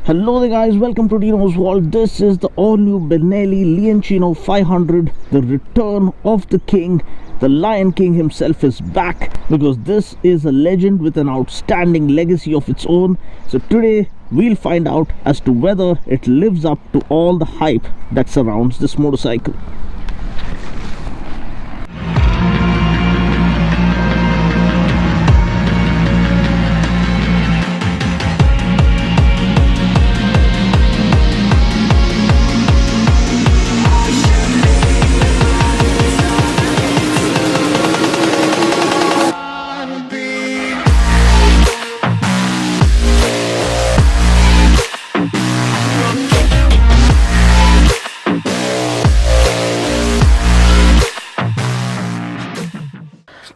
Hello there guys, welcome to Dino's World. This is the all-new Benelli Leoncino 500, the return of the king. The Lion King himself is back because this is a legend with an outstanding legacy of its own. So today we'll find out as to whether it lives up to all the hype that surrounds this motorcycle.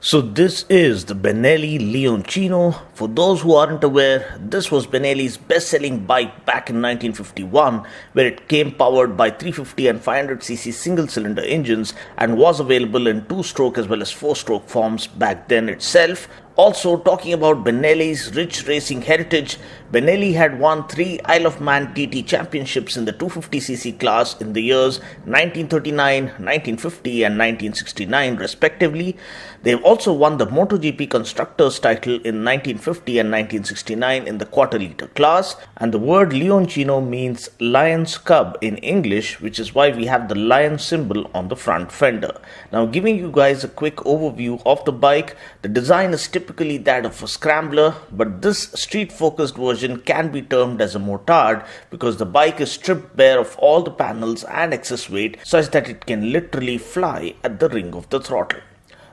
So this is the Benelli Leoncino. For those who aren't aware, this was Benelli's best-selling bike back in 1951, where it came powered by 350 and 500cc single-cylinder engines and was available in 2-stroke as well as 4-stroke forms back then itself. Also, talking about Benelli's rich racing heritage, Benelli had won 3 Isle of Man TT championships in the 250cc class in the years 1939, 1950 and 1969 respectively. They've also won the MotoGP Constructors title in 1950 and 1969 in the quarter-liter class. And the word Leoncino means lion's cub in English, which is why we have the lion symbol on the front fender. Now, giving you guys a quick overview of the bike, the design is typically that of a scrambler, but this street-focused version can be termed as a motard because the bike is stripped bare of all the panels and excess weight such that it can literally fly at the ring of the throttle.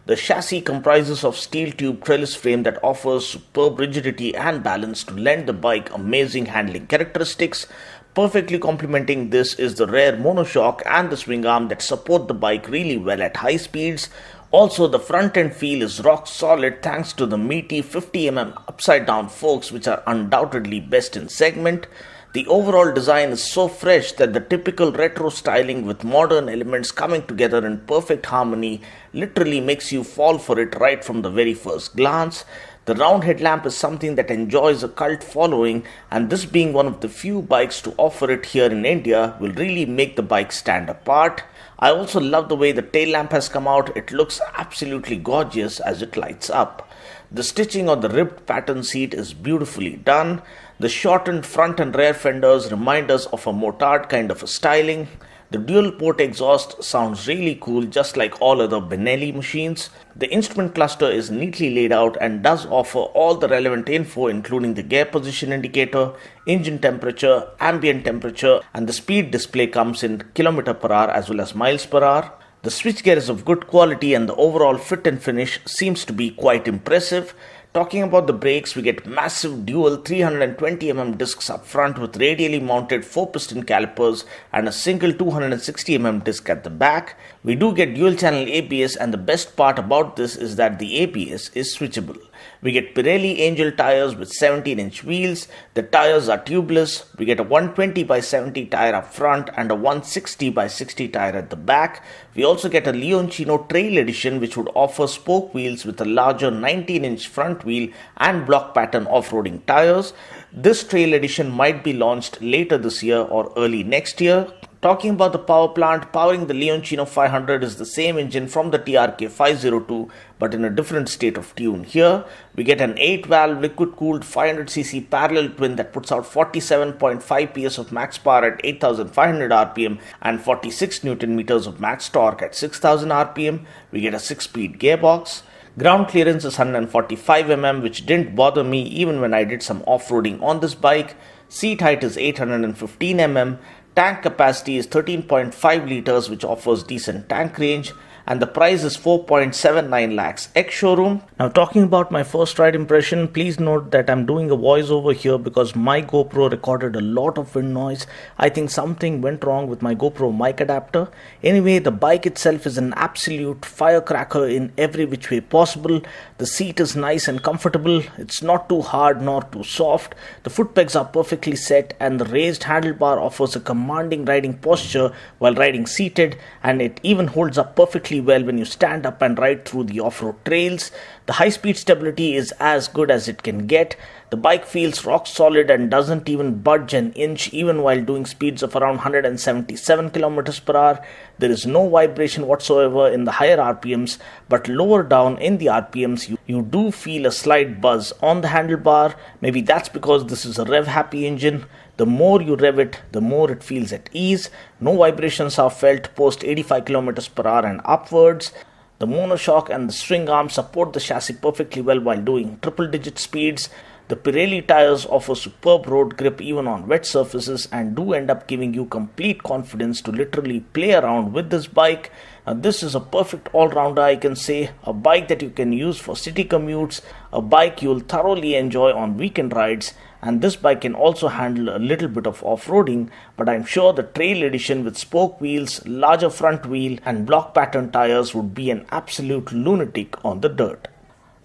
The chassis comprises of steel tube trellis frame that offers superb rigidity and balance to lend the bike amazing handling characteristics. Perfectly complementing this is the rear monoshock and the swing arm that support the bike really well at high speeds. Also, the front end feel is rock solid thanks to the meaty 50mm upside down forks, which are undoubtedly best in segment. The overall design is so fresh that the typical retro styling with modern elements coming together in perfect harmony literally makes you fall for it right from the very first glance. The round headlamp is something that enjoys a cult following, and this being one of the few bikes to offer it here in India will really make the bike stand apart. I also love the way the tail lamp has come out. It looks absolutely gorgeous as it lights up. The stitching on the ribbed pattern seat is beautifully done. The shortened front and rear fenders remind us of a motard kind of a styling. The dual port exhaust sounds really cool, just like all other Benelli machines. The instrument cluster is neatly laid out and does offer all the relevant info, including the gear position indicator, engine temperature, ambient temperature, and the speed display comes in km/h as well as miles per hour. The switchgear is of good quality and the overall fit and finish seems to be quite impressive. Talking about the brakes, we get massive dual 320mm discs up front with radially mounted 4-piston calipers and a single 260mm disc at the back. We do get dual channel ABS, and the best part about this is that the ABS is switchable. We get Pirelli Angel tires with 17-inch wheels. The tires are tubeless. We get a 120/70 tire up front and a 160/60 tire at the back. We also get a Leoncino Trail Edition, which would offer spoke wheels with a larger 19-inch front wheel and block pattern off-roading tires. This Trail Edition might be launched later this year or early next year. Talking about the power plant, powering the Leoncino 500 is the same engine from the TRK 502 but in a different state of tune. Here, we get an 8-valve liquid-cooled 500cc parallel twin that puts out 47.5 PS of max power at 8,500 RPM and 46 Nm of max torque at 6,000 RPM. We get a 6-speed gearbox. Ground clearance is 145mm, which didn't bother me even when I did some off-roading on this bike. Seat height is 815mm. Tank capacity is 13.5 liters, which offers decent tank range. And the price is 4.79 lakhs ex-showroom. Now, talking about my first ride impression, please note that I'm doing a voiceover here because my GoPro recorded a lot of wind noise. I think something went wrong with my GoPro mic adapter. Anyway, the bike itself is an absolute firecracker in every which way possible. The seat is nice and comfortable. It's not too hard nor too soft. The foot pegs are perfectly set and the raised handlebar offers a commanding riding posture while riding seated, and it even holds up perfectly well when you stand up and ride through the off-road trails. The high-speed stability is as good as it can get. The bike feels rock solid and doesn't even budge an inch even while doing speeds of around 177 kilometers per hour. There is no vibration whatsoever in the higher RPMs, but lower down in the RPMs you do feel a slight buzz on the handlebar. Maybe that's because this is a rev-happy engine. The more you rev it, the more it feels at ease. No vibrations are felt post 85 kilometers per hour and upwards. The monoshock and the string arm support the chassis perfectly well while doing triple-digit speeds. The Pirelli tires offer superb road grip even on wet surfaces and do end up giving you complete confidence to literally play around with this bike. Now, this is a perfect all-rounder, I can say. A bike that you can use for city commutes, a bike you'll thoroughly enjoy on weekend rides, and this bike can also handle a little bit of off-roading, but I'm sure the trail edition with spoke wheels, larger front wheel and block pattern tires would be an absolute lunatic on the dirt.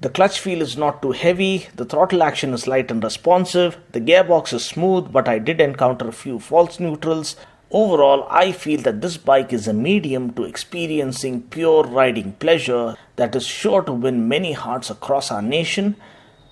The clutch feel is not too heavy, the throttle action is light and responsive, the gearbox is smooth, but I did encounter a few false neutrals. Overall, I feel that this bike is a medium to experiencing pure riding pleasure that is sure to win many hearts across our nation.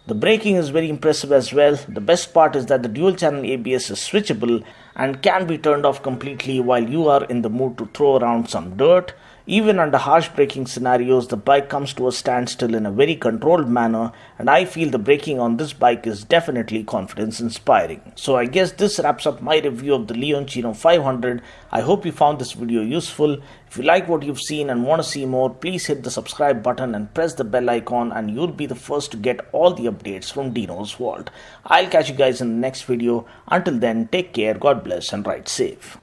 The braking is very impressive as well. The best part is that the dual channel ABS is switchable and can be turned off completely while you are in the mood to throw around some dirt. Even under harsh braking scenarios, the bike comes to a standstill in a very controlled manner, and I feel the braking on this bike is definitely confidence inspiring. So I guess this wraps up my review of the Leoncino 500. I hope you found this video useful. If you like what you've seen and want to see more, please hit the subscribe button and press the bell icon, and you'll be the first to get all the updates from Dino's Vault. I'll catch you guys in the next video. Until then, take care, God bless, and ride safe.